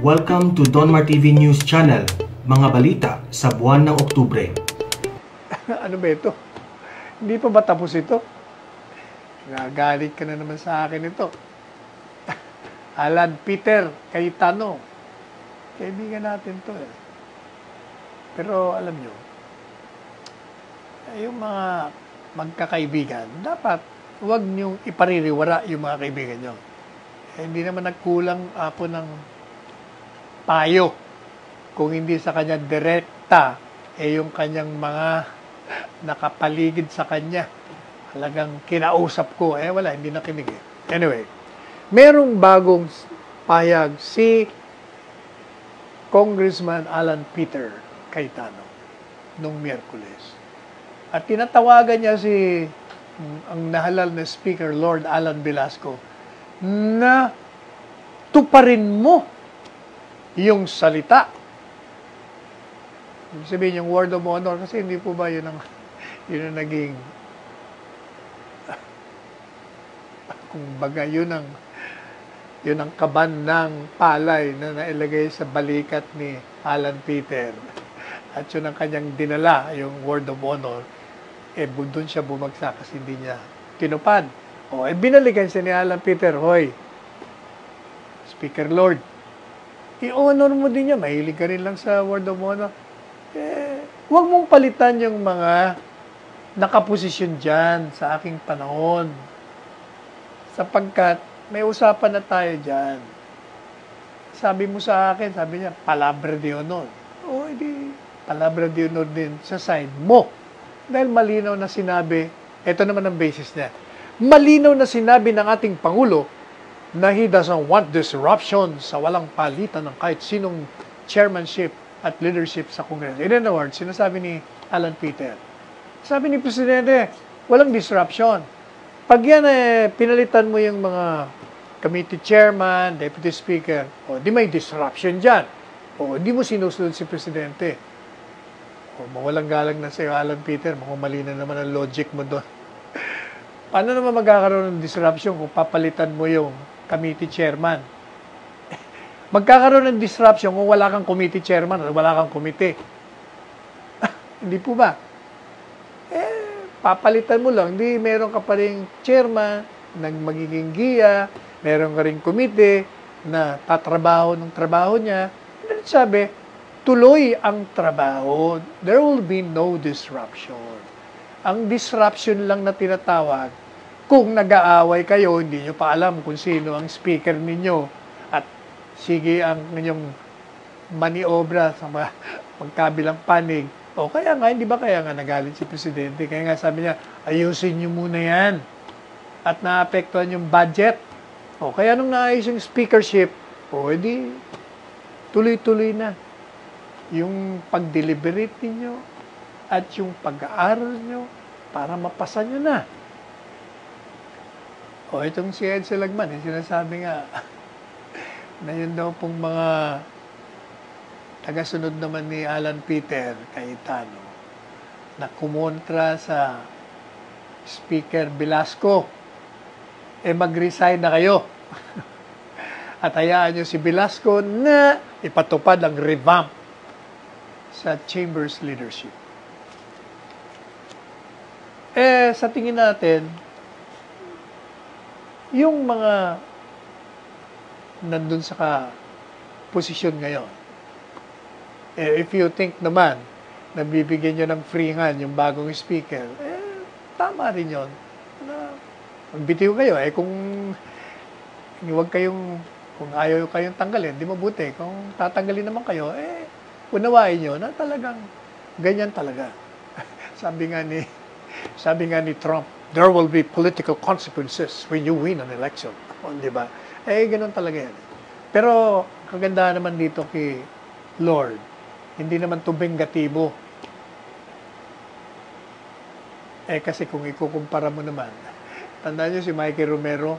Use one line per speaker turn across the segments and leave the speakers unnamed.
Welcome to Donmar TV News Channel, mga balita sa buwan ng Oktubre.
Ano ba ito? Hindi pa ba tapos ito? Nagalit ka na naman sa akin ito. Alan Peter Cayetano. Kaibigan natin to eh. Pero alam nyo, yung mga magkakaibigan, dapat huwag nyong ipaririwara yung mga kaibigan nyo. Hindi naman nagkulang po ng payo. Kung hindi sa kanya direkta, yung kanyang mga nakapaligid sa kanya. Talagang kinausap ko, wala, hindi nakinig eh. Anyway, merong bagong payag si Congressman Alan Peter Cayetano nung Miyerkules. At tinatawagan niya ang nahalal na Speaker, Lord Alan Velasco, na tuparin mo yung salita. Ibig sabihin yung word of honor, kasi hindi po ba yun ang naging kung baga yun ang kaban ng palay na nailagay sa balikat ni Alan Peter. At yun ang kanyang dinala, yung word of honor, doon siya bumagsak kasi hindi niya tinupad. Binalikan siya ni Alan Peter, hoy, Speaker Lord, i-honor mo din niya, mahilig ka rin lang sa word of honor. Huwag mong palitan yung mga nakaposisyon dyan sa aking panahon. Sapagkat may usapan na tayo dyan. Sabi mo sa akin, sabi niya, palabra de honor. Hindi, palabra de honor din sa side mo. Dahil malinaw na sinabi, ito naman ang basis niya, malinaw na sinabi ng ating Pangulo na he doesn't want disruption sa walang palitan ng kahit sinong chairmanship at leadership sa Congress. In other words, sinasabi ni Alan Peter, sabi ni Presidente, walang disruption. Pag yan pinalitan mo yung mga committee chairman, deputy speaker, di may disruption dyan. Di mo sinusunod si Presidente. Mawalang galang na sa'yo, Alan Peter, mali na naman ang logic mo doon. Paano naman magkakaroon ng disruption kung papalitan mo yung committee chairman? Magkakaroon ng disruption kung wala kang committee chairman at wala kang komite. Hindi po ba? Papalitan mo lang, hindi meron ka pa rin chairman, magiging giya, meron ka rin komite na tatrabaho ng trabaho niya. Sabi, tuloy ang trabaho. There will be no disruption. Ang disruption lang na tinatawag, kung nag-aaway kayo, hindi nyo pa alam kung sino ang speaker ninyo at sige ang inyong maniobra sa magkabilang panig. Kaya nga, hindi ba kaya nga nagalit si Presidente? Kaya nga sabi niya, ayusin nyo muna yan at naapektuhan yung budget. Kaya nung naayos yung speakership, edi tuloy-tuloy na yung pag-deliberate ninyo at yung pag-aaral nyo para mapasa nyo na. Itong si Ed Salagman, sinasabi nga na yun daw pong mga tagasunod naman ni Alan Peter Cayetano na kumontra sa Speaker Velasco, mag-resign na kayo. At hayaan nyo si Velasco na ipatupad ang revamp sa Chamber's leadership. Sa tingin natin, yung mga nandun sa posisyon ngayon, if you think naman na bibigyan nyo ng free hand yung bagong speaker, tama rin yun. Magbitiw kayo. Kung ayaw kayong tanggalin, di mabuti. Kung tatanggalin naman kayo, unawain nyo na talagang ganyan talaga. Sabi nga ni Trump, there will be political consequences when you win an election. Di ba? Ganun talaga yan. Pero kagandahan naman dito kay Lord, hindi naman to bengatibo. Kasi kung ikukumpara mo naman, tandaan nyo si Mikey Romero,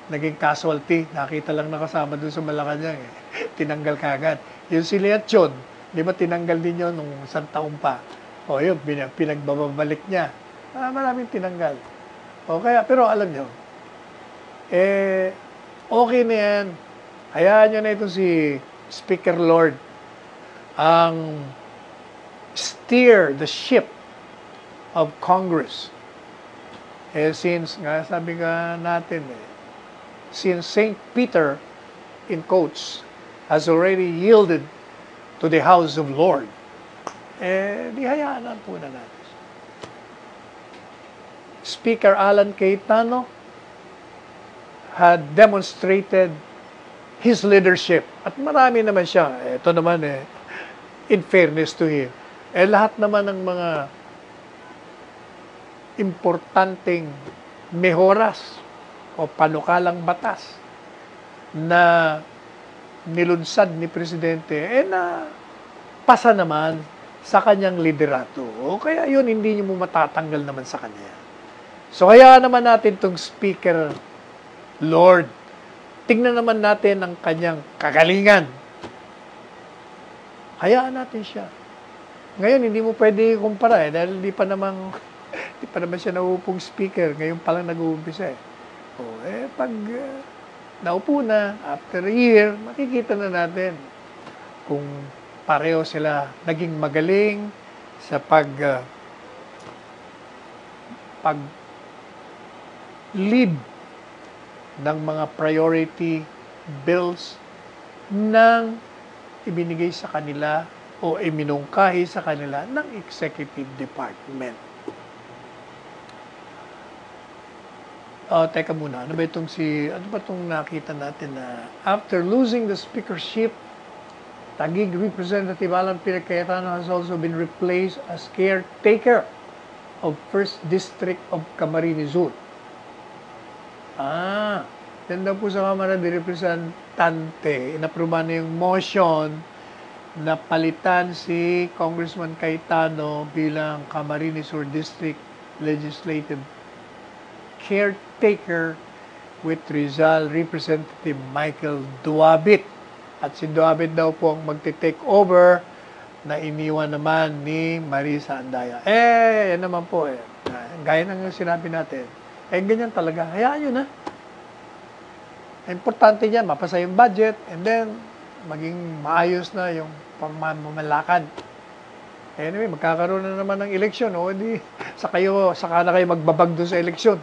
naging casualty, nakita lang nakasama dun sa Malacanang, tinanggal kagad. Yung si Leachon, di ba tinanggal din yun nung isang taon pa? Yun, pinagbabalik niya. Maraming tinanggal. Pero alam nyo, okay na yan. Hayaan nyo na ito si Speaker Lord ang steer the ship of Congress. Since nga sabi nga natin, since St. Peter, in quotes, has already yielded to the house of Lord, di hayaan po na natin. Speaker Alan Cayetano had demonstrated his leadership. At marami naman siya. Ito naman in fairness to him, lahat naman ng mga importanteng mehoras o panukalang batas na nilunsad ni Presidente, na pasa naman sa kanyang liderato. O kaya yun, hindi niyo mo matatanggal naman sa kanya. So kaya naman natin itong Speaker Lord, tingnan naman natin ang kanyang kagalingan. Hayaan natin siya. Ngayon, hindi mo pwede kumpara dahil hindi pa naman siya naupong speaker. Ngayon pa lang nag-uumpisa pag naupo na, after a year, makikita na natin kung pareho sila naging magaling sa pag-lead ng mga priority bills ng ibinigay sa kanila o iminungkahi sa kanila ng Executive Department. Teka muna, ano ba itong nakita natin na after losing the speakership, Taguig Representative Alan Peter Cayetano has also been replaced as caretaker of 1st District of Camarines Sur. Yan daw po sa Kamara de Representante, inaprubahan na yung motion na palitan si Congressman Cayetano bilang Camarines Sur District Legislative Caretaker with Rizal Representative Michael Duabit. At si Duabit daw po ang magte-take over na iniwan naman ni Marisa Andaya. Yan naman po gaya ng sinabi natin. Ganyan talaga. Hayaan nyo na. Importante yan, mapasa yung budget, and then, maging maayos na yung pamamalakad. Anyway, magkakaroon na naman ng eleksyon, saka na kayo magbabag doon sa eleksyon.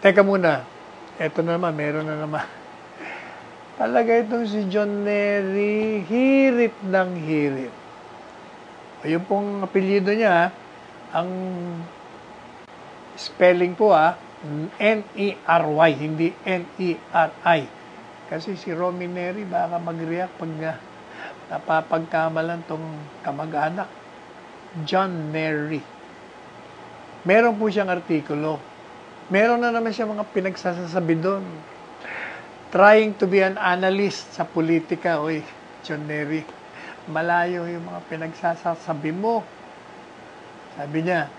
Teka muna, eto na naman, meron na naman. Talaga itong si John Nery, hirit ng hirit. Yung pong apelyido niya, ang spelling po N-E-R-Y, hindi N-E-R-I. Kasi si Romy Nery baka mag-react pag napapagkamalan tong kamag-anak. John Nery. Meron po siyang artikulo. Meron na naman siya mga pinagsasasabi doon. Trying to be an analyst sa politika. John Nery, malayo yung mga pinagsasabi mo. Sabi niya,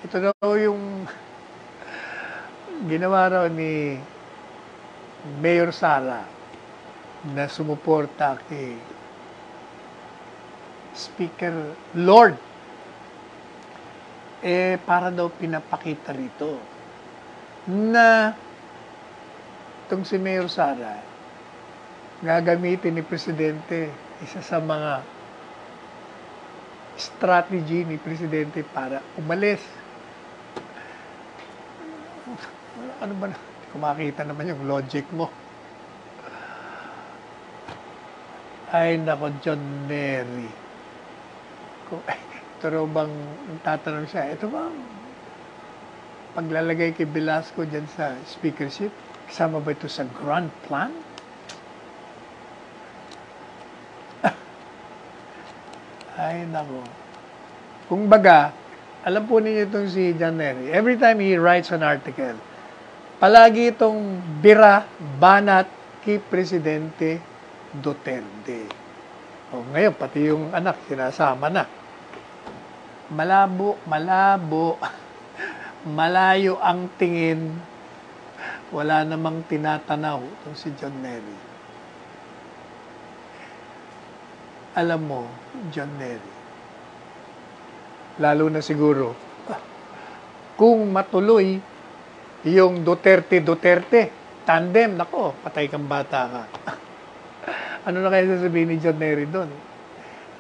ito daw yung ginawa raw ni Mayor Sara na sumuporta kay Speaker Lord. Para daw pinapakita rito na itong si Mayor Sara gagamitin ni Presidente, isa sa mga strategy ni Presidente para umalis. Ano ba na? Kumakita naman yung logic mo. Ay, nako, John Nery. Ito raw bang tatanong siya, ito bang paglalagay kay Velasco dyan sa speakership, kasama ba ito sa grand plan? Ay, nako. Kung baga, alam po ninyo itong si John Nery, every time he writes an article, palagi itong bira, banat kay Presidente Duterte. Ngayon, pati yung anak, sinasama na. Malabo, malayo ang tingin, wala namang tinatanaw itong si John Nery. Alam mo, John Nery, lalo na siguro, kung matuloy yung Duterte, tandem, nako, patay kang bata ka. Ano na kaya sasabihin ni John Nery doon?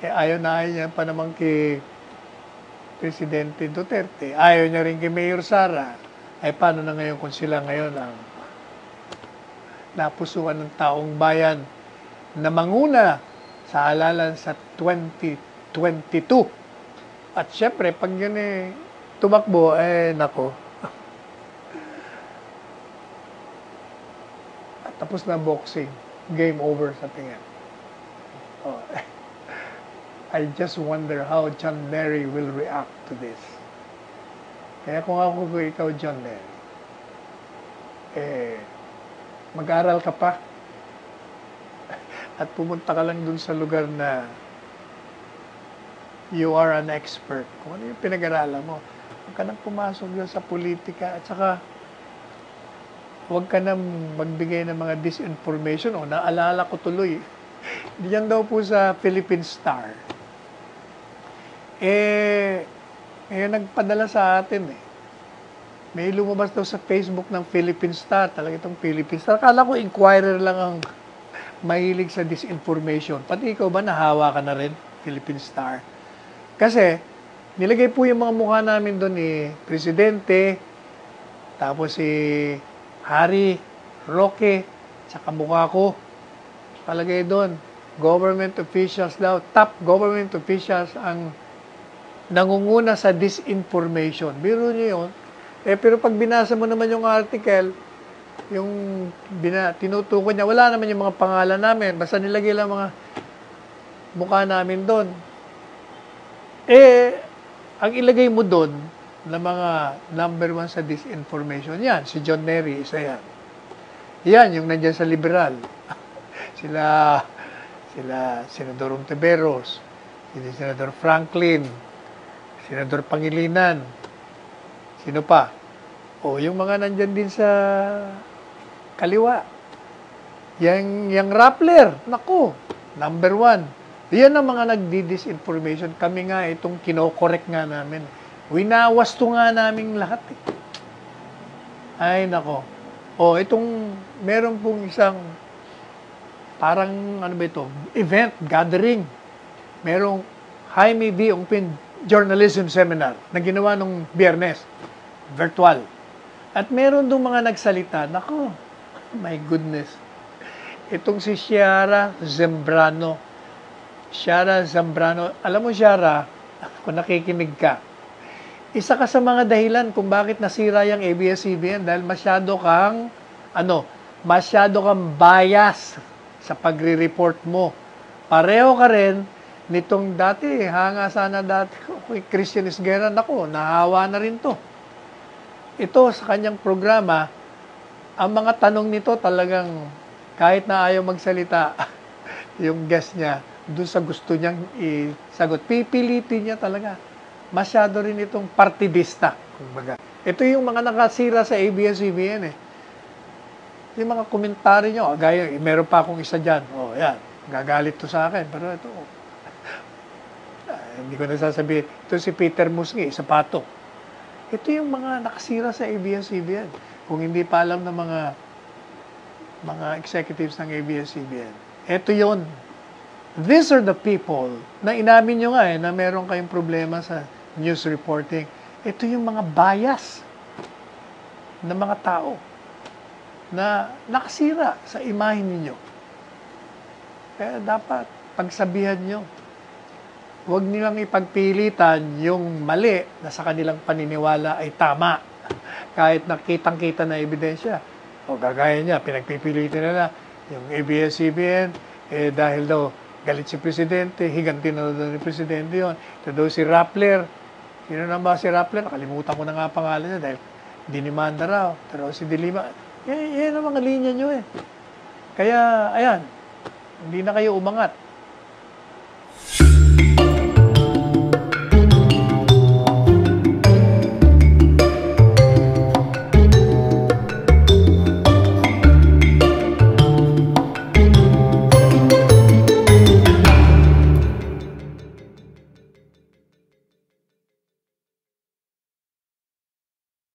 Ayaw na ayaw niya pa naman kay Presidente Duterte. Ayaw niya rin kay Mayor Sara. Paano na ngayon kung sila ngayon ang napusuan ng taong bayan na manguna sa halalan sa 2022. At syempre, pag yun tumakbo, nako. At tapos na boxing. Game over sa tingin. Oh. I just wonder how John Nery will react to this. Kaya kung ikaw, John Nery, mag-aral ka pa at pumunta ka lang dun sa lugar na you are an expert. Kung ano yung pinag-aralan mo, huwag ka nang pumasok dun sa politika at saka huwag ka nang magbigay ng mga disinformation. Naalala ko tuloy, diyan daw po sa Philippine Star. Nagpadala sa atin May lumabas daw sa Facebook ng Philippine Star. Talaga itong Philippine Star. Akala ko inquirer lang ang mahilig sa disinformation. Pati ikaw ba nahawa ka na rin, Philippine Star? Kasi, nilagay po yung mga mukha namin doon Presidente, tapos si Harry, Roque, tsaka mukha ko. Palagay doon, government officials daw, top government officials ang nangunguna sa disinformation. Biro niyo yun. Pero pag binasa mo naman yung article, yung tinutukoy niya, wala naman yung mga pangalan namin. Basta nilagay lang mga mukha namin doon. Ang ilagay mo doon na mga number 1 sa disinformation, yan, si John Nery, isa yan. Yan, yung nandyan sa liberal. sila Senador Ontiveros, sila Senador Franklin, Senador Pangilinan, sino pa? Yung mga nandyan din sa kaliwa. Yang Rappler, naku, number 1. Yan ang mga nagdi-disinformation. Kami nga itong kinokorek nga namin. Winawasto nga namin lahat Ay, nako. Meron pong isang parang, event, gathering. Merong Jaime V. Ongpin Journalism Seminar na ginawa nung Biyernes, virtual. At meron doon mga nagsalita, nako, my goodness. Itong si Ciara Zambrano. Alam mo, Ciara, kung nakikinig ka, isa ka sa mga dahilan kung bakit nasira yung ABS-CBN dahil masyado kang bias sa pagre-report mo. Pareho ka rin nitong dati, hanga sana dati ko, Christian Esguerra, nako, nahawa na rin to. Ito, sa kanyang programa, ang mga tanong nito talagang kahit na ayaw magsalita yung guest niya, doon sa gusto niyang isagot. Pipilitin niya talaga. Masyado rin itong partidista. Kumbaga. Ito yung mga nakasira sa ABS-CBN Yung mga komentary niyo, gaya, meron pa akong isa dyan. Yan, gagalit to sa akin. Pero ito, hindi ko nasasabihin. Ito si Peter Musngi, isa pa to. Ito yung mga nakasira sa ABS-CBN. Kung hindi pa alam ng mga executives ng ABS-CBN. Ito yon. These are the people na inamin nyo nga na meron kayong problema sa news reporting. Ito yung mga bias ng mga tao na nakasira sa imahe ninyo. Kaya dapat pagsabihan nyo. Huwag nilang ipagpilitan yung mali na sa kanilang paniniwala ay tama. Kahit nakitang-kita na ebidensya. Gagaya niya, pinagpipilitan nila yung ABS-CBN, dahil daw galit si Presidente, higanti na daw ni Presidente yun. Ito daw si Rappler. Sino na ba si Rappler? Nakalimutan ko na nga pangalan niya dahil dinimanda raw. Pero si Dilima, yan ang mga linya nyo Kaya, ayan, hindi na kayo umangat.